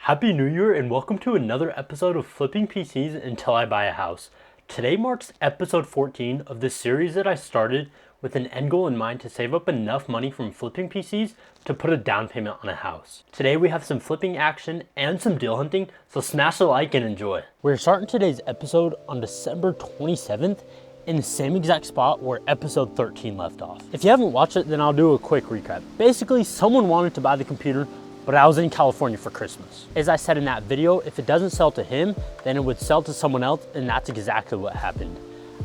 Happy New Year and welcome to another episode of Flipping PCs Until I Buy a House. Today marks episode 14 of the series that I started with an end goal in mind to save up enough money from flipping PCs to put a down payment on a house. Today we have some flipping action and some deal hunting, so smash the like and enjoy. We're starting today's episode on December 27th in the same exact spot where episode 13 left off. If you haven't watched it, then I'll do a quick recap. Basically, someone wanted to buy the computer, but I was in California for Christmas. As I said in that video, if it doesn't sell to him, then it would sell to someone else, and that's exactly what happened.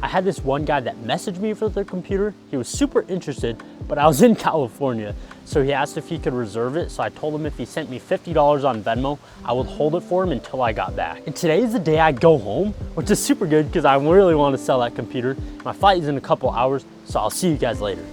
I had this one guy that messaged me for the computer. He was super interested, but I was in California, so he asked if he could reserve it, so I told him if he sent me $50 on Venmo, I would hold it for him until I got back. And today is the day I go home, which is super good because I really want to sell that computer. My flight is in a couple hours, so I'll see you guys later.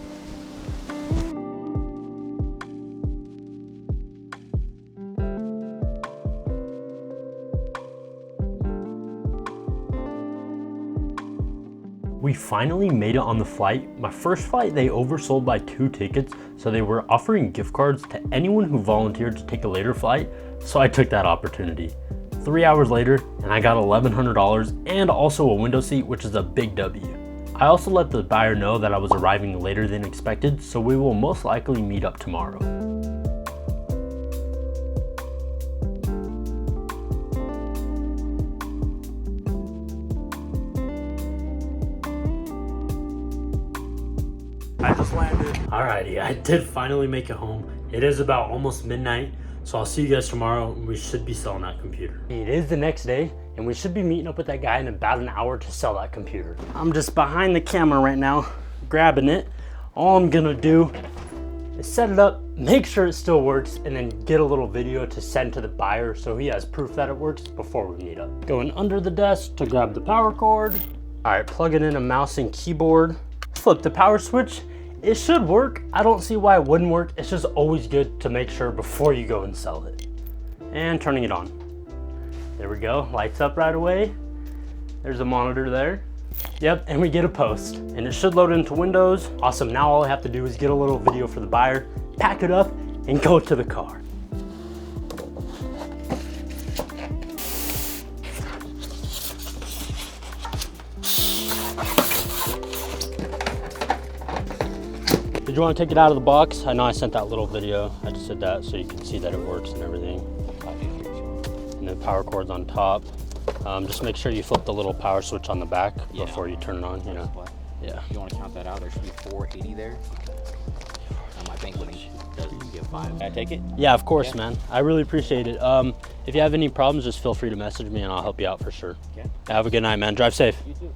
We finally made it on the flight. My first flight, they oversold by 2 tickets, so they were offering gift cards to anyone who volunteered to take a later flight, so I took that opportunity. 3 hours later, and I got $1,100 and also a window seat, which is a big W. I also let the buyer know that I was arriving later than expected, so we will most likely meet up tomorrow. I just landed. Alrighty, I did finally make it home. It is about almost midnight, so I'll see you guys tomorrow. We should be selling that computer. It is the next day, and we should be meeting up with that guy in about an hour to sell that computer. I'm just behind the camera right now, grabbing it. All I'm gonna do is set it up, make sure it still works, and then get a little video to send to the buyer so he has proof that it works before we meet up. Going under the desk to grab the power cord. All right, plugging in a mouse and keyboard. Flip the power switch. It should work. I don't see why it wouldn't work. It's just always good to make sure before you go and sell it. And turning it on. There we go, lights up right away. There's a monitor there. Yep, and we get a post. And it should load into Windows. Awesome, now all I have to do is get a little video for the buyer, pack it up, and go to the car. Did you want to take it out of the box? I know I sent that little video. I just did that so you can see that it works and everything. And the power cord's on top. Just make sure you flip the little power switch on the back before you turn it on, you know. Yeah. You want to count that out? There should be 480 there. My bank does you get 5. Can I take it? Yeah, of course, man. I really appreciate it. If you have any problems, just feel free to message me and I'll help you out for sure. Okay. Have a good night, man. Drive safe. You too.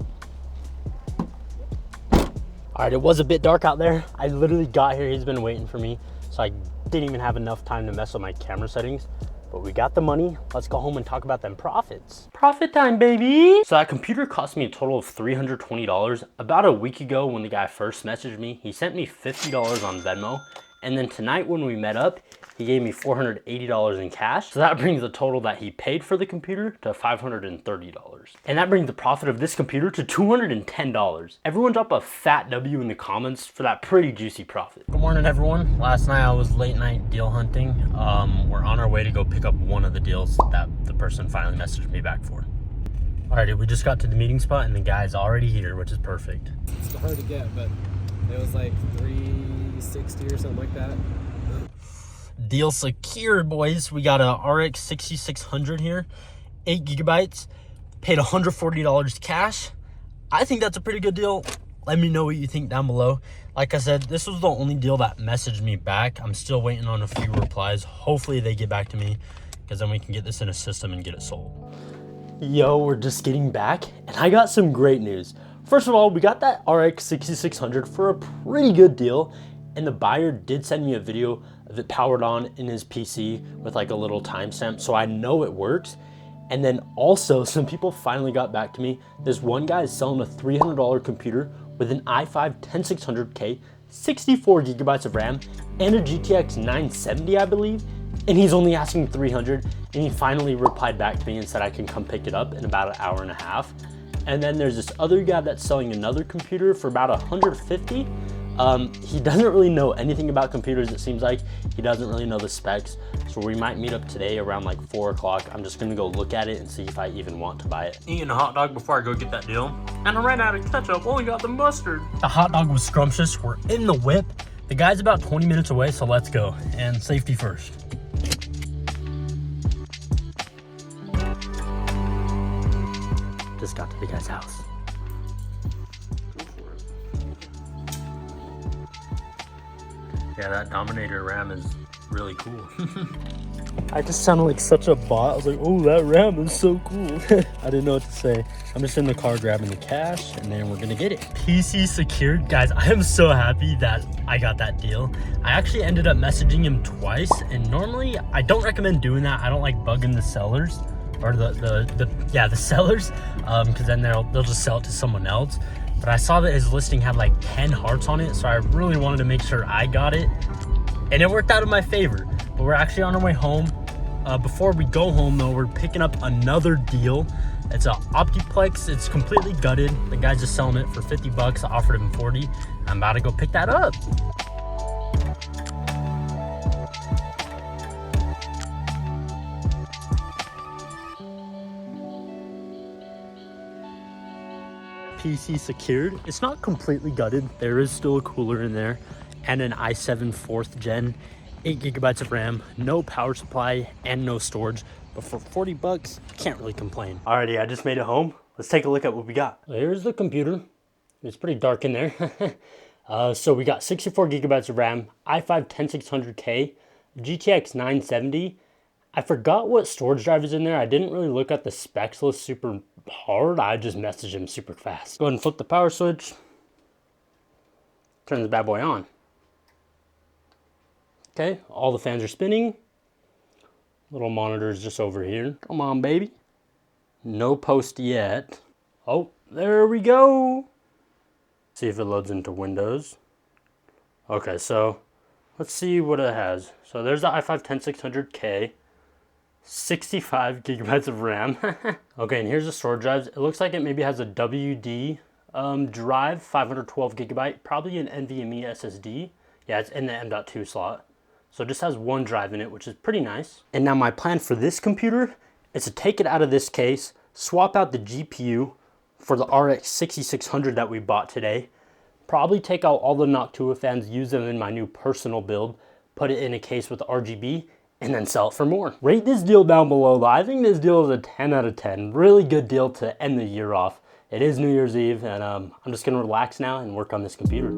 All right, it was a bit dark out there. I literally got here, he's been waiting for me, so I didn't even have enough time to mess with my camera settings, but we got the money. Let's go home and talk about them profits. Profit time, baby. So that computer cost me a total of $320. About a week ago when the guy first messaged me, he sent me $50 on Venmo, and then tonight when we met up, he gave me $480 in cash. So that brings the total that he paid for the computer to $530. And that brings the profit of this computer to $210. Everyone drop a fat W in the comments for that pretty juicy profit. Good morning, everyone. Last night I was late night deal hunting. We're on our way to go pick up one of the deals that the person finally messaged me back for. Alrighty, we just got to the meeting spot and the guy's already here, which is perfect. It's hard to get, but it was like 360 or something like that. Deal secured, boys. We got a RX 6600 here, 8 gigabytes, paid $140 cash. I think that's a pretty good deal. Let me know what you think down below. Like I said, this was the only deal that messaged me back. I'm still waiting on a few replies. Hopefully they get back to me because then we can get this in a system and get it sold. Yo, we're just getting back and I got some great news. First of all, we got that RX 6600 for a pretty good deal. And the buyer did send me a video of it powered on in his PC with like a little timestamp, so I know it works. And then also some people finally got back to me. This one guy is selling a $300 computer with an i5 10600K, 64 gigabytes of RAM, and a GTX 970, I believe. And he's only asking $300. And he finally replied back to me and said I can come pick it up in about an hour and a half. And then there's this other guy that's selling another computer for about $150. He doesn't really know anything about computers, it seems like. He doesn't really know the specs. So we might meet up today around like 4 o'clock. I'm just gonna go look at it and see if I even want to buy it. Eating a hot dog before I go get that deal. And I ran out of ketchup, only got the mustard. The hot dog was scrumptious. We're in the whip. The guy's about 20 minutes away, so let's go. And safety first. Just got to the guy's house. Yeah, that Dominator RAM is really cool. I just sounded like such a bot. I was like, oh, that RAM is so cool. I didn't know what to say. I'm just in the car grabbing the cash and then we're gonna get it. PC secured. Guys, I am so happy that I got that deal. I actually ended up messaging him twice, and normally I don't recommend doing that. I don't like bugging the sellers or the sellers, because then they'll just sell it to someone else. But I saw that his listing had like 10 hearts on it, so I really wanted to make sure I got it. And it worked out in my favor. But we're actually on our way home. Before we go home though, we're picking up another deal. It's a Optiplex. It's completely gutted. The guy's just selling it for 50 bucks. I offered him 40. I'm about to go pick that up. PC secured. It's not completely gutted. There is still a cooler in there and an i7 4th gen, 8 gigabytes of RAM, no power supply and no storage. But for 40 bucks, can't really complain. Alrighty, I just made it home. Let's take a look at what we got. Here's the computer. It's pretty dark in there. So we got 64 gigabytes of RAM, i5-10600K, GTX 970. I forgot what storage drive is in there. I didn't really look at the specs list super hard. I just messaged him super fast. Go ahead and flip the power switch. Turn this bad boy on. Okay, all the fans are spinning. Little monitor's just over here. Come on, baby. No post yet. Oh, there we go. See if it loads into Windows. Okay, so let's see what it has. So there's the i5-10600K. 65 gigabytes of RAM. Okay, and here's the storage drives. It looks like it maybe has a WD drive, 512 gigabyte, probably an NVMe SSD. Yeah, it's in the M.2 slot. So it just has one drive in it, which is pretty nice. And now my plan for this computer is to take it out of this case, swap out the GPU for the RX 6600 that we bought today, probably take out all the Noctua fans, use them in my new personal build, put it in a case with RGB, and then sell it for more. Rate this deal down below. I think this deal is a 10 out of 10. Really good deal to end the year off. It is New Year's Eve, and I'm just gonna relax now and work on this computer.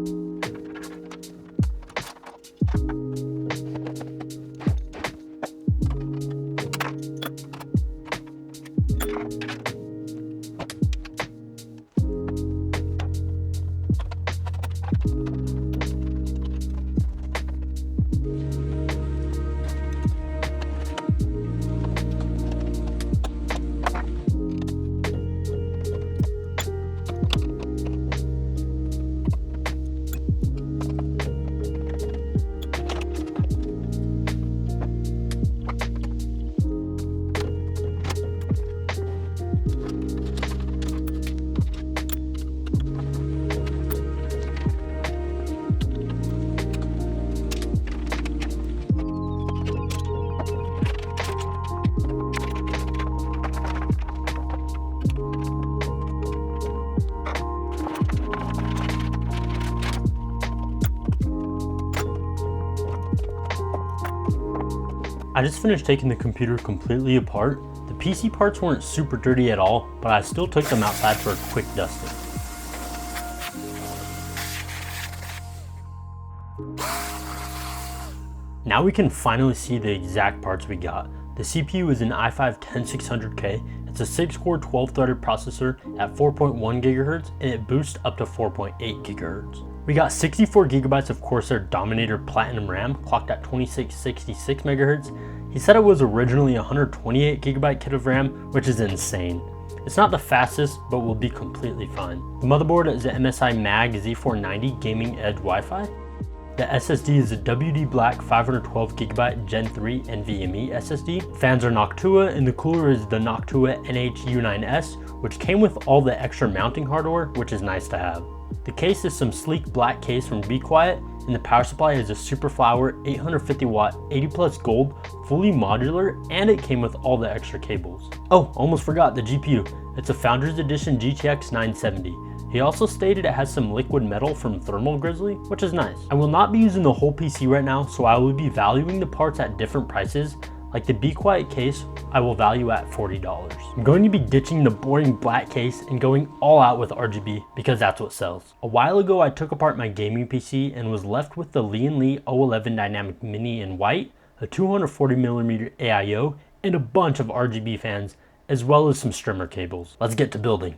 I just finished taking the computer completely apart. The PC parts weren't super dirty at all, but I still took them outside for a quick dusting. Now we can finally see the exact parts we got. The CPU is an i5-10600K. It's a 6-core 12-threaded processor at 4.1 GHz, and it boosts up to 4.8 GHz. We got 64 gigabytes of Corsair Dominator Platinum RAM, clocked at 2666 MHz. He said it was originally a 128 gigabyte kit of RAM, which is insane. It's not the fastest, but will be completely fine. The motherboard is an MSI Mag Z490 Gaming Edge Wi-Fi. The SSD is a WD Black 512 gigabyte Gen 3 NVMe SSD. Fans are Noctua, and the cooler is the Noctua NH-U9S, which came with all the extra mounting hardware, which is nice to have. The case is some sleek black case from Be Quiet, and the power supply is a Super Flower 850 watt 80 plus gold, fully modular, and it came with all the extra cables. Oh, almost forgot the GPU. It's a Founders Edition GTX 970. He also stated it has some liquid metal from Thermal Grizzly, which is nice. I will not be using the whole PC right now, so I will be valuing the parts at different prices. Like the Be Quiet case, I will value at $40. I'm going to be ditching the boring black case and going all out with RGB because that's what sells. A while ago, I took apart my gaming PC and was left with the Lee 011 Dynamic Mini in white, a 240mm AIO, and a bunch of RGB fans, as well as some strimmer cables. Let's get to building.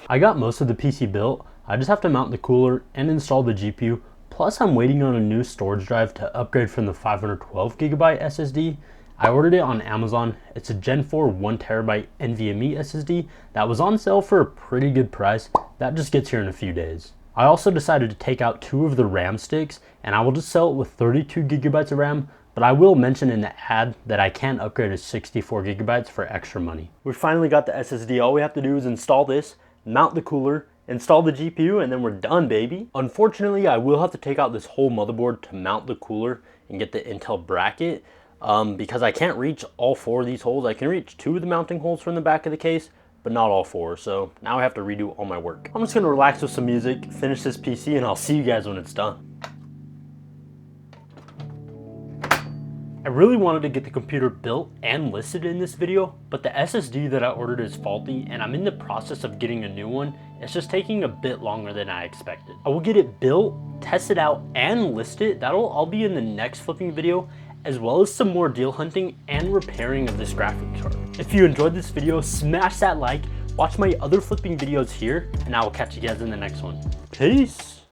I got most of the PC built. I just have to mount the cooler and install the GPU. Plus I'm waiting on a new storage drive to upgrade from the 512GB SSD. I ordered it on Amazon. It's a Gen 4 1TB NVMe SSD that was on sale for a pretty good price. That just gets here in a few days. I also decided to take out 2 of the RAM sticks and I will just sell it with 32GB of RAM. But I will mention in the ad that I can upgrade to 64GB for extra money. We finally got the SSD. All we have to do is install this, mount the cooler, install the GPU, and then we're done, baby. Unfortunately, I will have to take out this whole motherboard to mount the cooler and get the Intel bracket because I can't reach all 4 of these holes. I can reach 2 of the mounting holes from the back of the case, but not all 4. So now I have to redo all my work. I'm just gonna relax with some music, finish this PC, and I'll see you guys when it's done. I really wanted to get the computer built and listed in this video, but the SSD that I ordered is faulty and I'm in the process of getting a new one. It's just taking a bit longer than I expected. I will get it built, test it out, and list it. That'll all be in the next flipping video, as well as some more deal hunting and repairing of this graphics card. If you enjoyed this video, smash that like, watch my other flipping videos here, and I will catch you guys in the next one. Peace!